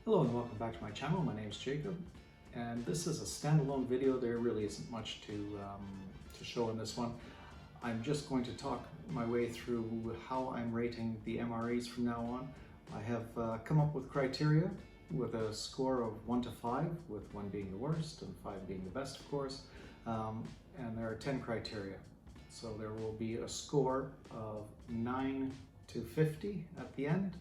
Hello and welcome back to my channel. My name is Jacob and this is a standalone video. There really isn't much to show in this one. I'm just going to talk my way through how I'm rating the MREs from now on. I have come up with criteria with a score of 1 to 5, with 1 being the worst and 5 being the best, of course. And there are 10 criteria. So there will be a score of 9 to 50 at the end.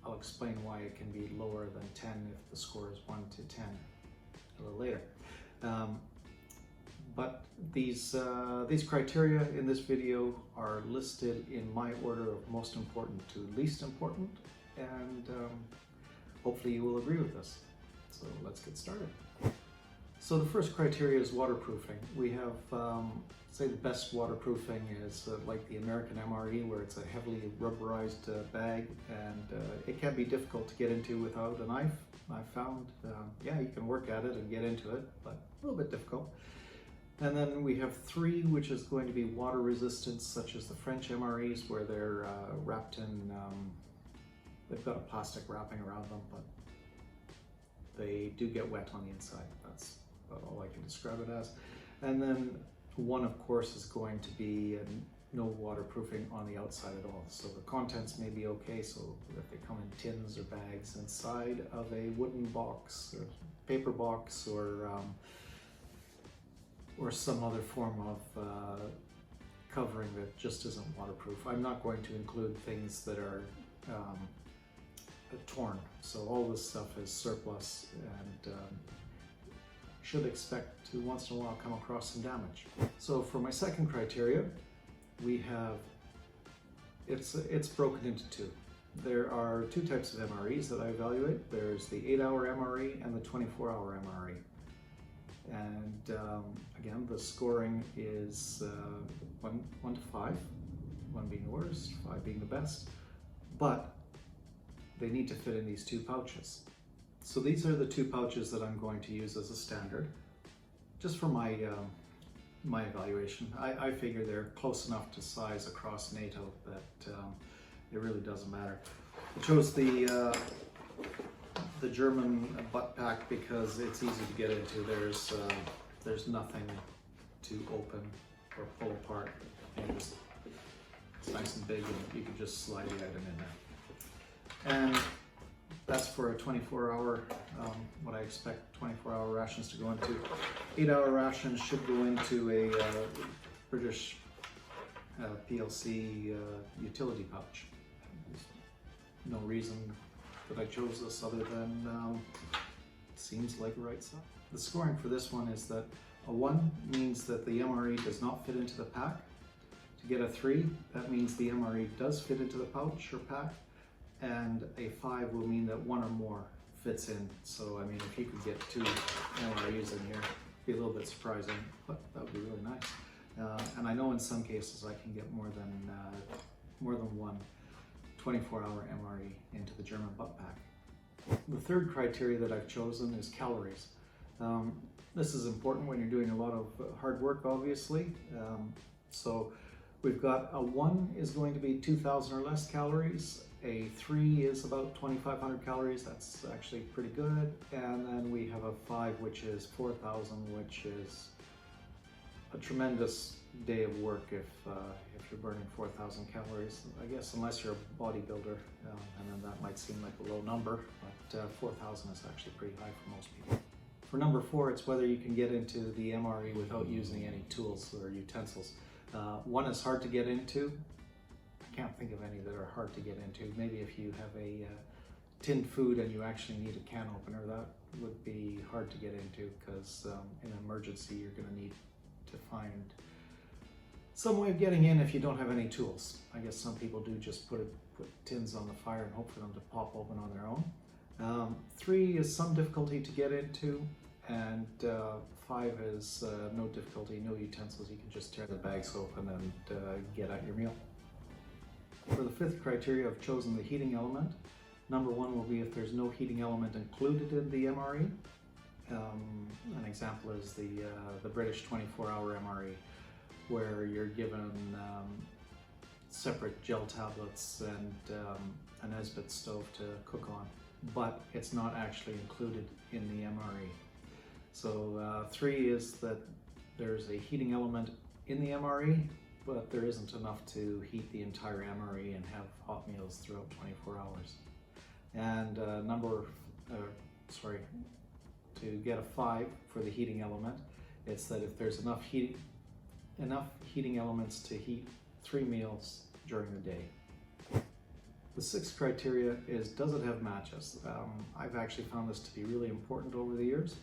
I'll explain why it can be lower than 10 if the score is 1 to 10 a little later. But these criteria in this video are listed in my order of most important to least important, and hopefully you will agree with this. So let's get started. So the first criteria is waterproofing. We have, say the best waterproofing is like the American MRE, where it's a heavily rubberized bag, and it can be difficult to get into without a knife. I've found, yeah, you can work at it and get into it, but a little bit difficult. And then we have 3, which is going to be water resistance, such as the French MREs, where they're wrapped in, they've got a plastic wrapping around them, but they do get wet on the inside. That's about all I can describe it as. And then 1, of course, is going to be no waterproofing on the outside at all. So the contents may be okay, so if they come in tins or bags inside of a wooden box or paper box or some other form of covering that just isn't waterproof. I'm not going to include things that are torn. So all this stuff is surplus, and should expect to once in a while come across some damage. So for my second criteria, we have, it's broken into 2. There are 2 types of MREs that I evaluate. There's the 8-hour MRE and the 24-hour MRE. And again, the scoring is 1 to 5, 1 being the worst, 5 being the best, but they need to fit in these 2 pouches. So these are the 2 pouches that I'm going to use as a standard, just for my my evaluation. I figure they're close enough to size across NATO that it really doesn't matter. I chose the German butt pack because it's easy to get into. There's nothing to open or pull apart, and it's nice and big, and you can just slide the item in there. And that's for a 24-hour, what I expect 24-hour rations to go into. 8-hour rations should go into a British PLC utility pouch. There's no reason that I chose this other than it seems like the right size. The scoring for this one is that a 1 means that the MRE does not fit into the pack. To get a 3, that means the MRE does fit into the pouch or pack. And a 5 will mean that 1 or more fits in. So, I mean, if you could get 2 MREs in here, it'd be a little bit surprising, but that would be really nice. And I know in some cases I can get more than 1 24-hour MRE into the German butt pack. The third criteria that I've chosen is calories. This is important when you're doing a lot of hard work, obviously. So we've got a 1 is going to be 2,000 or less calories. A 3 is about 2,500 calories. That's actually pretty good. And then we have a 5, which is 4,000, which is a tremendous day of work if you're burning 4,000 calories. I guess unless you're a bodybuilder, and then that might seem like a low number, but 4,000 is actually pretty high for most people. For number 4, it's whether you can get into the MRE without using any tools or utensils. 1 is hard to get into. I can't think of any that are hard to get into. Maybe if you have a tinned food and you actually need a can opener, that would be hard to get into, because in an emergency you're going to need to find some way of getting in if you don't have any tools. I guess some people do just put tins on the fire and hope for them to pop open on their own. 3 is some difficulty to get into, and 5 is no difficulty, no utensils. You can just tear the bags open and get at your meal. For the 5th criteria, I've chosen the heating element. Number 1 will be if there's no heating element included in the MRE. An example is the British 24-hour MRE, where you're given separate gel tablets and an Esbit stove to cook on. but it's not actually included in the MRE. So 3 is that there's a heating element in the MRE, but there isn't enough to heat the entire MRE and have hot meals throughout 24 hours. And to get a 5 for the heating element, it's that if there's enough heating elements to heat 3 meals during the day. The 6th criteria is, does it have matches? I've actually found this to be really important over the years.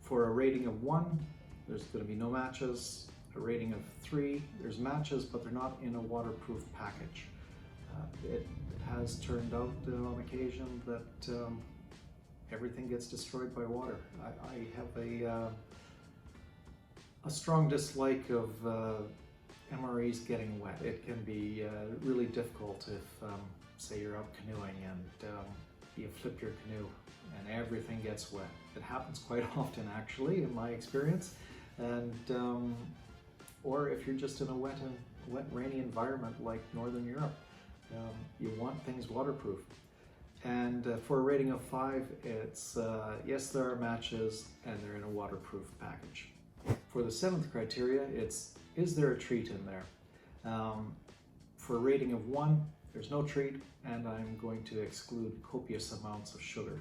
For a rating of 1, there's going to be no matches. A rating of 3, there's matches, but they're not in a waterproof package. It has turned out on occasion that everything gets destroyed by water. I have a strong dislike of MREs getting wet. It can be really difficult if, say, you're out canoeing and you flip your canoe and everything gets wet. It happens quite often, actually, in my experience. And or if you're just in a wet, rainy environment like Northern Europe, you want things waterproof. And for a rating of 5, it's yes, there are matches and they're in a waterproof package. For the 7th criteria, it's, is there a treat in there? For a rating of 1, there's no treat, and I'm going to exclude copious amounts of sugar.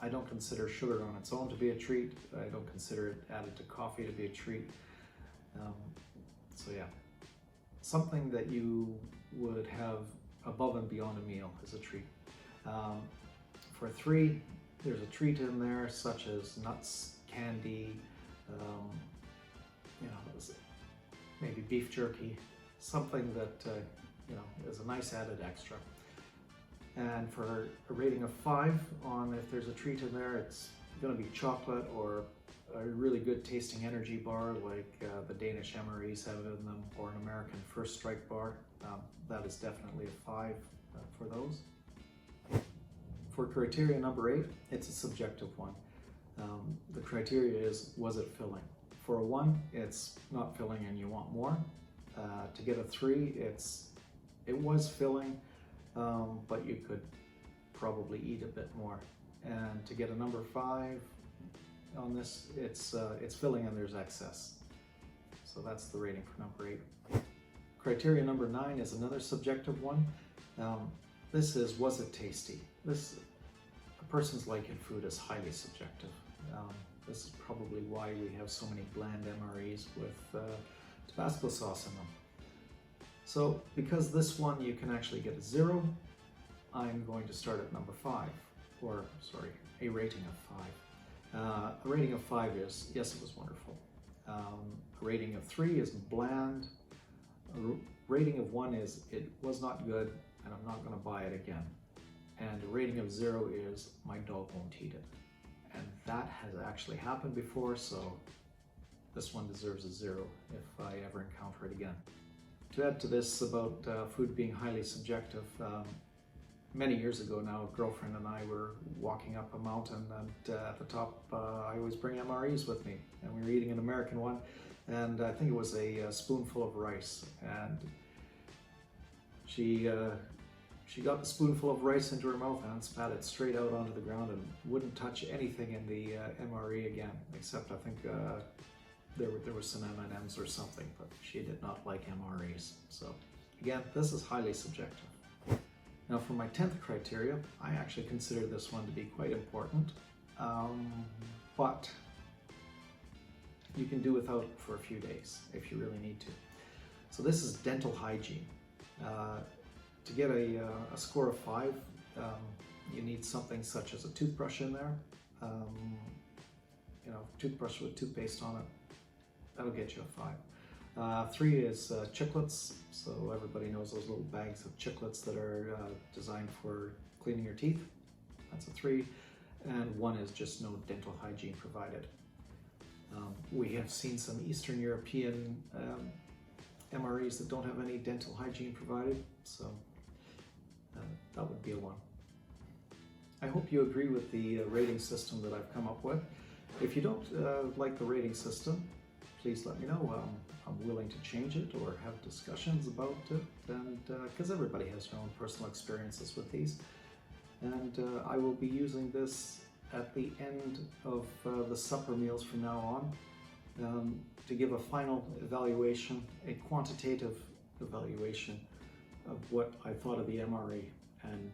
I don't consider sugar on its own to be a treat. I don't consider it added to coffee to be a treat. So yeah, something that you would have above and beyond a meal is a treat. For 3, there's a treat in there, such as nuts, candy, maybe beef jerky, something that is a nice added extra. And for a rating of 5 on if there's a treat in there, it's going to be chocolate or a really good tasting energy bar like the Danish MREs have in them, or an American First Strike bar. That is definitely a 5 for those. For criteria number 8, it's a subjective one. The criteria is, was it filling? For a 1, it's not filling and you want more. To get a 3, it was filling, but you could probably eat a bit more. And to get a number 5 on this, it's filling and there's excess. So that's the rating for number 8. Criteria number 9 is another subjective one. This is, was it tasty? A person's like in food is highly subjective. This is probably why we have so many bland MREs with Tabasco sauce in them. So because this one you can actually get a 0, I'm going to start at number 5, or sorry, a rating of 5. A rating of 5 is, yes, it was wonderful. A rating of 3 is bland. A rating of 1 is, it was not good and I'm not going to buy it again. And a rating of 0 is, my dog won't eat it. And that has actually happened before, so this one deserves a 0 if I ever encounter it again. To add to this about food being highly subjective, many years ago now, a girlfriend and I were walking up a mountain, and at the top I always bring MREs with me, and we were eating an American one, and I think it was a spoonful of rice, and she got the spoonful of rice into her mouth and spat it straight out onto the ground and wouldn't touch anything in the MRE again, except I think there was some M&Ms or something, but she did not like MREs. So again, this is highly subjective. Now for my 10th criteria, I actually consider this one to be quite important, but you can do without it for a few days if you really need to. So this is dental hygiene. To get a score of 5, you need something such as a toothbrush in there. Toothbrush with toothpaste on it. That'll get you a 5. 3 is chiclets. So everybody knows those little bags of chiclets that are designed for cleaning your teeth. That's a 3. And 1 is just no dental hygiene provided. We have seen some Eastern European MREs that don't have any dental hygiene provided, so that would be a 1. I hope you agree with the rating system that I've come up with. If you don't like the rating system, please let me know. I'm willing to change it or have discussions about it, and because everybody has their own personal experiences with these. and I will be using this at the end of the supper meals from now on to give a final evaluation, a quantitative evaluation of what I thought of the MRE, and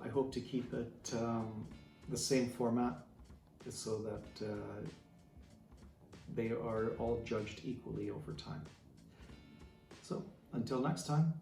I hope to keep it the same format so that they are all judged equally over time. So until next time,